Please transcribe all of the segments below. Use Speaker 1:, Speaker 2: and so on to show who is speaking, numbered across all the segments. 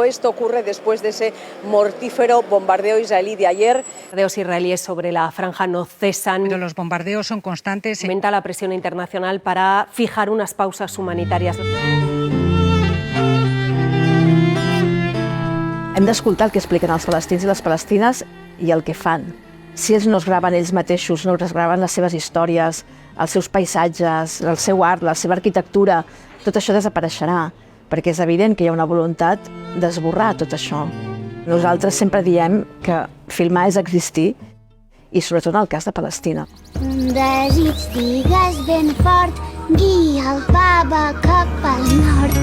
Speaker 1: esto ocurre después de ese mortífero bombardeo israelí de ayer.
Speaker 2: Bombardeos israelíes sobre la franja no cesan.
Speaker 3: Los bombardeos son constantes.
Speaker 2: Aumenta la presión internacional para fijar unas pausas humanitarias.
Speaker 4: Hem d'escoltar el que expliquen els palestins i les palestines i el que fan. Si ells no es graven ells mateixos, no es graven les seves històries, els seus paisatges, el seu art, la seva arquitectura, tot això desapareixerà, perquè és evident que hi ha una voluntat d'esborrar tot això. Nosaltres sempre diem que filmar és existir, i sobretot en el cas de Palestina.
Speaker 5: Un desig digues ben fort, guia el baba cap al nord.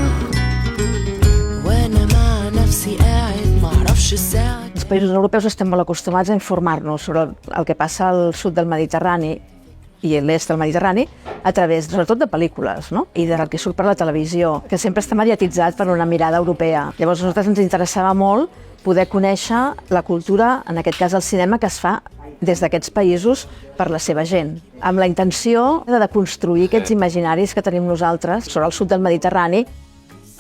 Speaker 4: Els països europeus estem molt acostumats a informar-nos sobre el que passa al sud del Mediterrani i a l'est del Mediterrani a través, sobretot, de pel·lícules, no? I del que surt per la televisió, que sempre està mediatitzat per una mirada europea. Llavors, a nosaltres ens interessava molt poder conèixer la cultura, en aquest cas el cinema, que es fa des d'aquests països per la seva gent, amb la intenció de construir aquests imaginaris que tenim nosaltres sobre el sud del Mediterrani,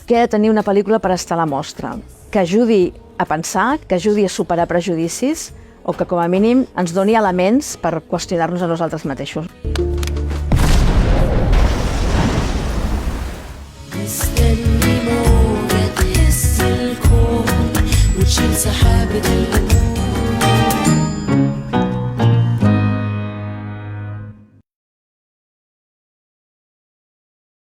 Speaker 4: que ha de tenir una pel·lícula per estar a la mostra, que ajudi a pensar, que ajudi a superar prejudicis o que, com a mínim, ens doni elements per qüestionar-nos a nosaltres mateixos.
Speaker 6: مستني موجة تهز الكون وتشيل سحابة